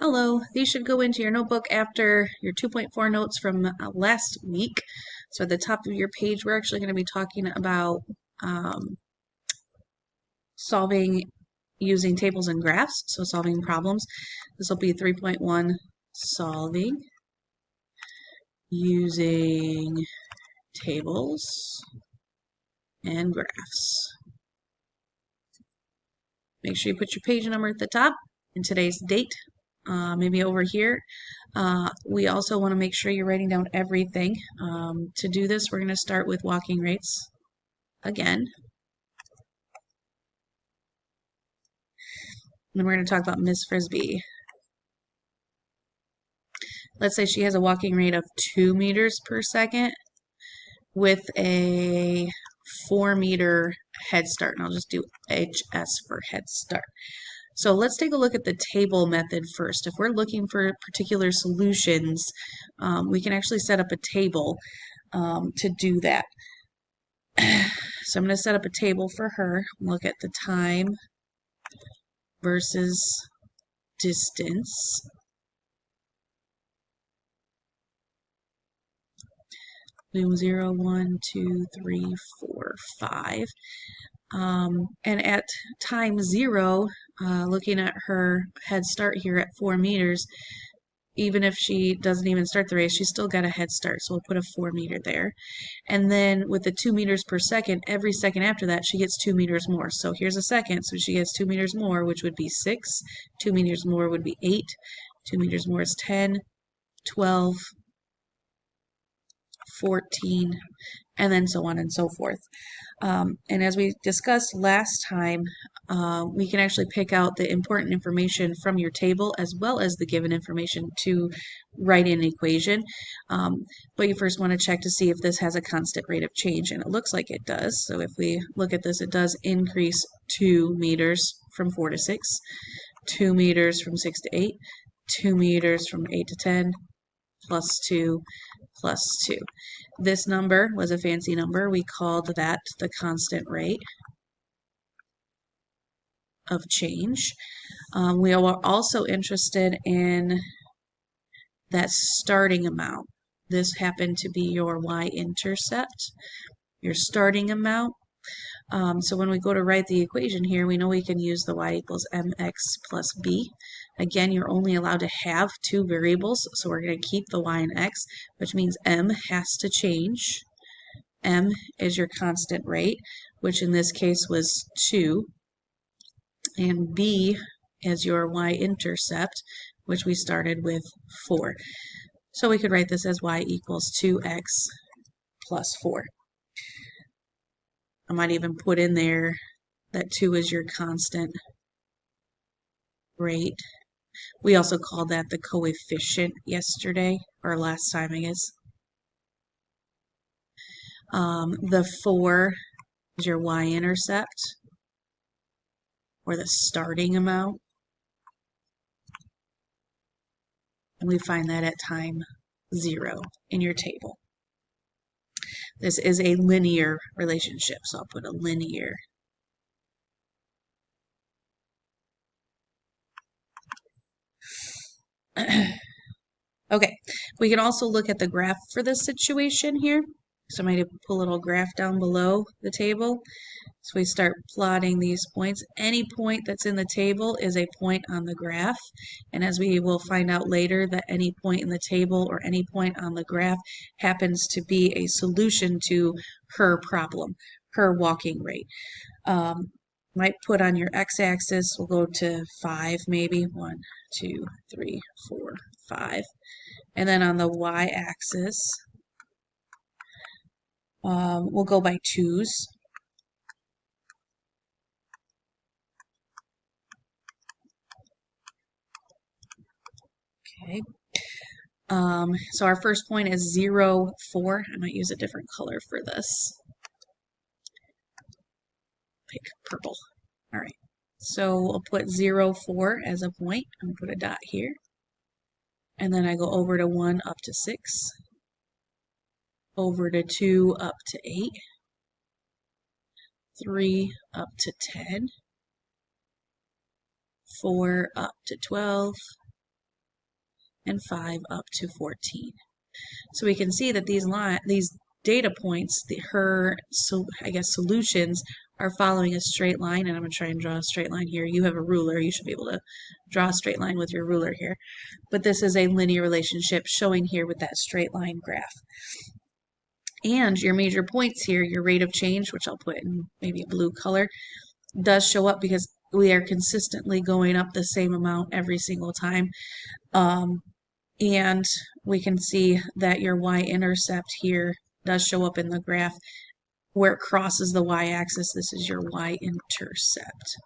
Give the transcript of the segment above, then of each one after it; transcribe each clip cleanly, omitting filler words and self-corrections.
Hello, these should go into your notebook after your 2.4 notes from last week. So at the top of your page, we're actually going to be talking about um, solving using tables and graphs, so solving problems. This will be 3.1, solving using tables and graphs. Make sure you put your page number at the top and today's date, maybe over here. We also want to make sure you're writing down everything. To do this, we're going to start with walking rates again. And we're going to talk about Miss Frisbee. Let's say she has a walking rate of 2 meters per second with a 4-meter head start. And I'll just do HS for head start. So let's take a look at the table method first. If we're looking for particular solutions, we can actually set up a table to do that. So I'm going to set up a table for her. Look at the time versus distance. Do 0, 1, 2, 3, 4, 5. And at time 0, looking at her head start here at 4 meters, even if she doesn't even start the race, she's still got a head start. So we'll put a 4-meter there. And then with the 2 meters per second, every second after that, she gets 2 meters more. So here's a second. So she gets 2 meters more, which would be 6. 2 meters more would be 8. 2 meters more is 10, 12, 14, and then so on and so forth. And as we discussed last time, we can actually pick out the important information from your table as well as the given information to write in an equation. But you first want to check to see if this has a constant rate of change, and it looks like it does. So if we look at this, it does increase 2 meters from 4 to 6, 2 meters from 6 to 8, 2 meters from 8 to 10, plus 2, plus 2. This number was a fancy number. We called that the constant rate of change. We are also interested in that starting amount. This happened to be your y-intercept, your starting amount. So when we go to write the equation here, we know we can use the y equals mx plus b. Again, you're only allowed to have 2 variables, so we're going to keep the y and x, which means m has to change. M is your constant rate, which in this case was 2, and b is your y-intercept, which we started with 4. So we could write this as y equals 2x plus 4. I might even put in there that 2 is your constant rate. We also called that the coefficient yesterday, or last time, I guess. The 4 is your y-intercept, or the starting amount. And we find that at time 0 in your table. This is a linear relationship, so I'll put a linear. Okay, we can also look at the graph for this situation here. So I might put a little graph down below the table. So we start plotting these points. Any point that's in the table is a point on the graph. And as we will find out later, that any point in the table or any point on the graph happens to be a solution to her problem, her walking rate. Might put on your x-axis, we'll go to 5 maybe, 1, 2, 3, 4, 5. And then on the y-axis, we'll go by 2s. Okay. So our first point is 0, 4. I might use a different color for this. Pick purple. All right. So we'll put 0, 4 as a point. I'm going to put a dot here. And then I go over to 1 up to 6. Over to 2 up to 8. 3 up to 10. 4 up to 12. and 5 up to 14. So we can see that these data points, I guess solutions, are following a straight line, and I'm going to try and draw a straight line here. You have a ruler, you should be able to draw a straight line with your ruler here. But this is a linear relationship showing here with that straight line graph. And your major points here, your rate of change, which I'll put in maybe a blue color, does show up because we are consistently going up the same amount every single time. And we can see that your y-intercept here does show up in the graph where it crosses the y-axis. This is your y-intercept.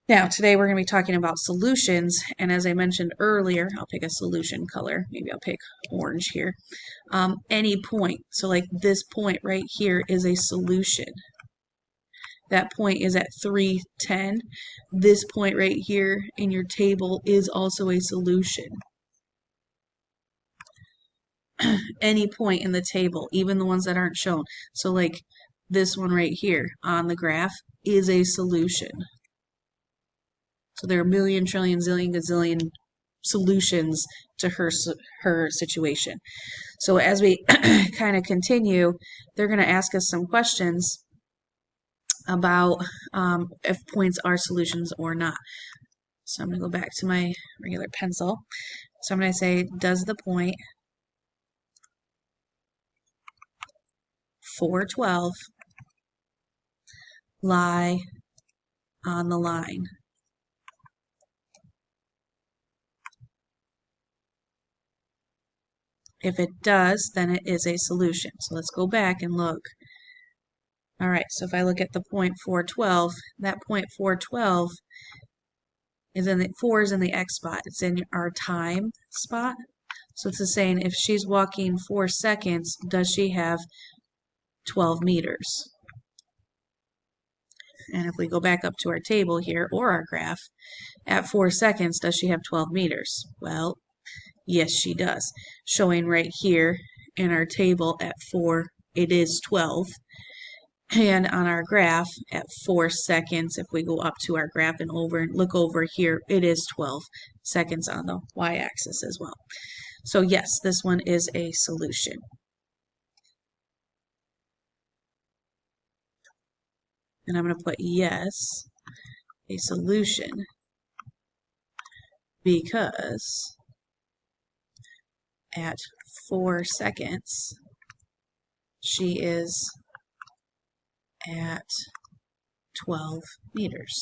Now, today we're going to be talking about solutions, and as I mentioned earlier, I'll pick a solution color. Maybe I'll pick orange here. Any point, so like this point right here is a solution. That point is at 310. This point right here in your table is also a solution. Any point in the table, even the ones that aren't shown. So like this one right here on the graph is a solution. So there are a million, trillion, zillion, gazillion solutions to her situation. So as we kind of continue, they're going to ask us some questions about if points are solutions or not. So I'm going to go back to my regular pencil. So I'm going to say, does the point 412 lie on the line? If it does, then it is a solution. So let's go back and look. All right, so if I look at the point 412, that point 412 is in the 4 is in the x spot. It's in our time spot. So it's saying if she's walking 4 seconds, does she have 12 meters? And if we go back up to our table here or our graph, at 4 seconds, does she have 12 meters? Well, yes, she does. Showing right here in our table at 4, it is 12. And on our graph at 4 seconds, if we go up to our graph and look over here, it is 12 seconds on the y-axis as well. So yes, this one is a solution. And I'm going to put yes, a solution, because at 4 seconds, she is at 12 meters.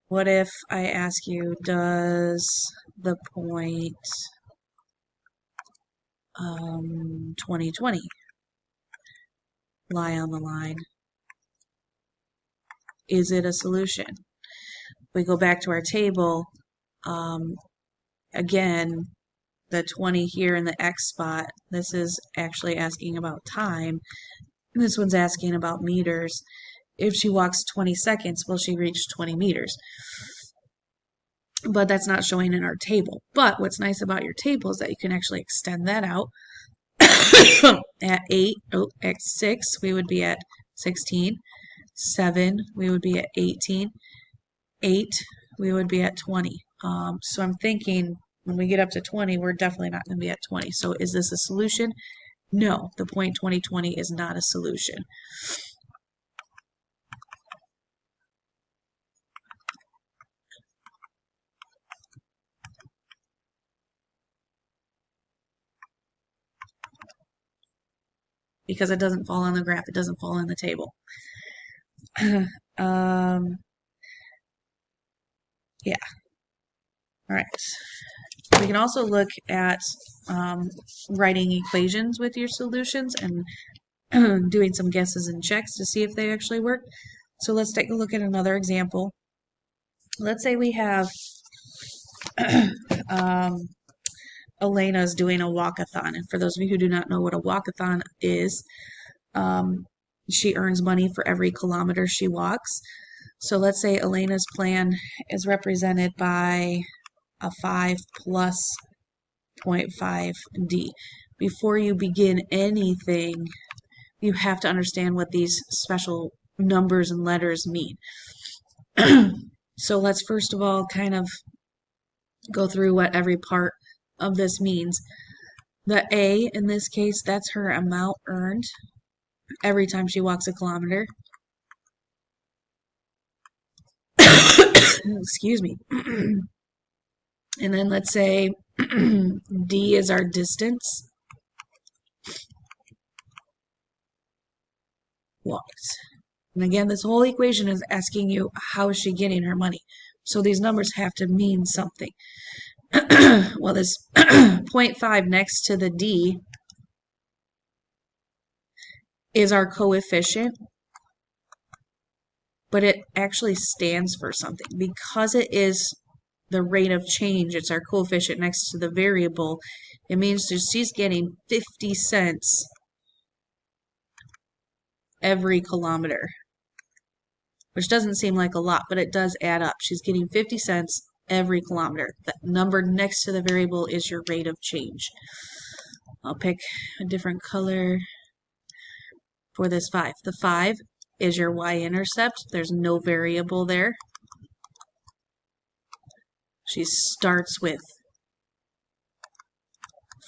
What if I ask you, does the point 2020 lie on the line? Is it a solution? We go back to our table, again, the 20 here in the X spot, this is actually asking about time. This one's asking about meters. If she walks 20 seconds, will she reach 20 meters? But that's not showing in our table. But what's nice about your table is that you can actually extend that out. At 8, at 6, we would be at 16. 7, we would be at 18. 8, we would be at 20. So I'm thinking when we get up to 20, we're definitely not going to be at 20. So is this a solution? No, the point 2020 is not a solution. Because it doesn't fall on the graph, it doesn't fall in the table. Yeah. All right. We can also look at writing equations with your solutions and doing some guesses and checks to see if they actually work. So let's take a look at another example. Let's say we have Elena's doing a walkathon. And for those of you who do not know what a walkathon is, she earns money for every kilometer she walks. So let's say Elena's plan is represented by a 5 plus 0.5d. Before you begin anything, you have to understand what these special numbers and letters mean. So let's first of all kind of go through what every part of this means. The A in this case, that's her amount earned every time she walks a kilometer. Excuse me. And then let's say D is our distance walked. And again, this whole equation is asking you how is she getting her money. So these numbers have to mean something. Well, this 0.5 next to the D is our coefficient, but it actually stands for something. Because it is the rate of change, it's our coefficient next to the variable, it means that she's getting 50 cents every kilometer, which doesn't seem like a lot, but it does add up. She's getting 50 cents every kilometer. The number next to the variable is your rate of change. I'll pick a different color for this 5. The 5 is your y-intercept. There's no variable there. She starts with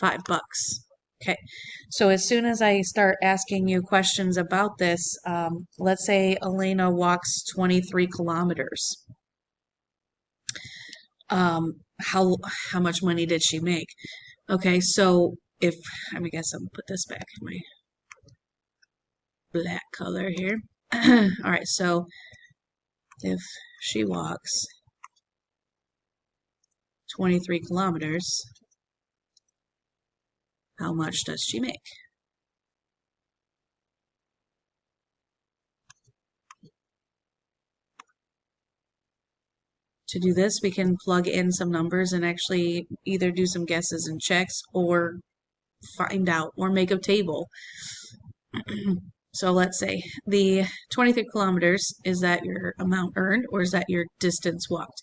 $5. Okay, so as soon as I start asking you questions about this, let's say Elena walks 23 kilometers. How much money did she make? Okay, so if, I guess I'm gonna put this back in my black color here. All right, so if she walks 23 kilometers, how much does she make? To do this, we can plug in some numbers and actually either do some guesses and checks or find out or make a table. So let's say the 23 kilometers, is that your amount earned or is that your distance walked?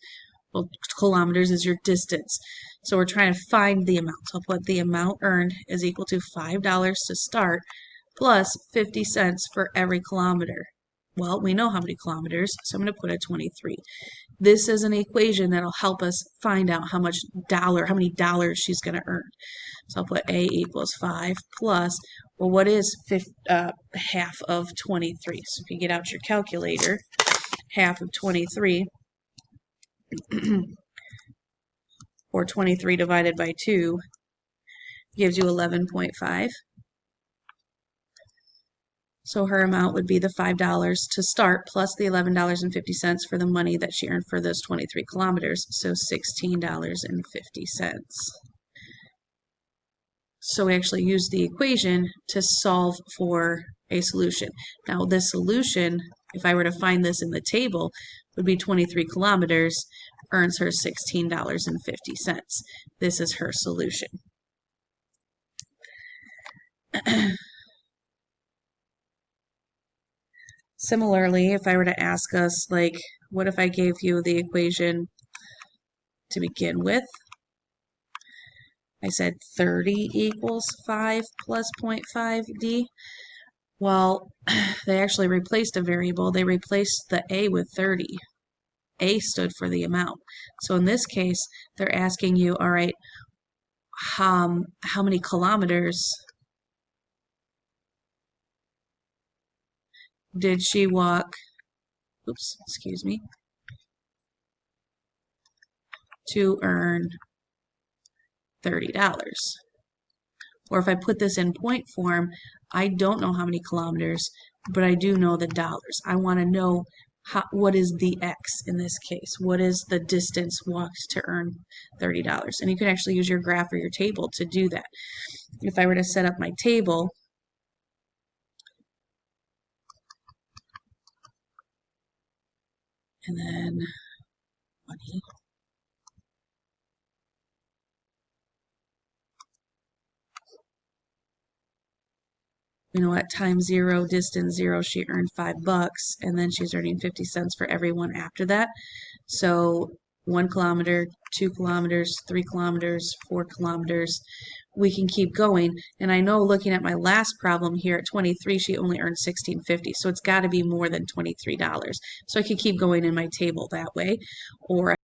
Well, kilometers is your distance. So we're trying to find the amount. So I'll put the amount earned is equal to $5 to start plus 50 cents for every kilometer. Well, we know how many kilometers, so I'm going to put a 23. This is an equation that'll help us find out how many dollars she's going to earn. So I'll put A equals 5 plus, well, what is half of 23? So if you get out your calculator, half of 23, or 23 divided by 2, gives you 11.5. So her amount would be the $5 to start plus the $11.50 for the money that she earned for those 23 kilometers, so $16.50. So we actually use the equation to solve for a solution. Now this solution, if I were to find this in the table, would be 23 kilometers, earns her $16.50. This is her solution. Similarly, if I were to ask us, like, what if I gave you the equation to begin with? I said 30 equals 5 plus 0.5d. Well, they actually replaced a variable. They replaced the a with 30. A stood for the amount. So in this case, they're asking you, all right, how many kilometers did she walk, oops, excuse me, to earn $30? Or if I put this in point form, I don't know how many kilometers, but I do know the dollars. I want to know what is the X in this case? What is the distance walked to earn $30? And you can actually use your graph or your table to do that. If I were to set up my table, and then money, you know, at time 0, distance 0, she earned $5, and then she's earning 50 cents for every one after that. So 1 kilometer, 2 kilometers, 3 kilometers, 4 kilometers. We can keep going. And I know looking at my last problem here at 23, she only earned $16.50. So it's got to be more than $23. So I could keep going in my table that way. Or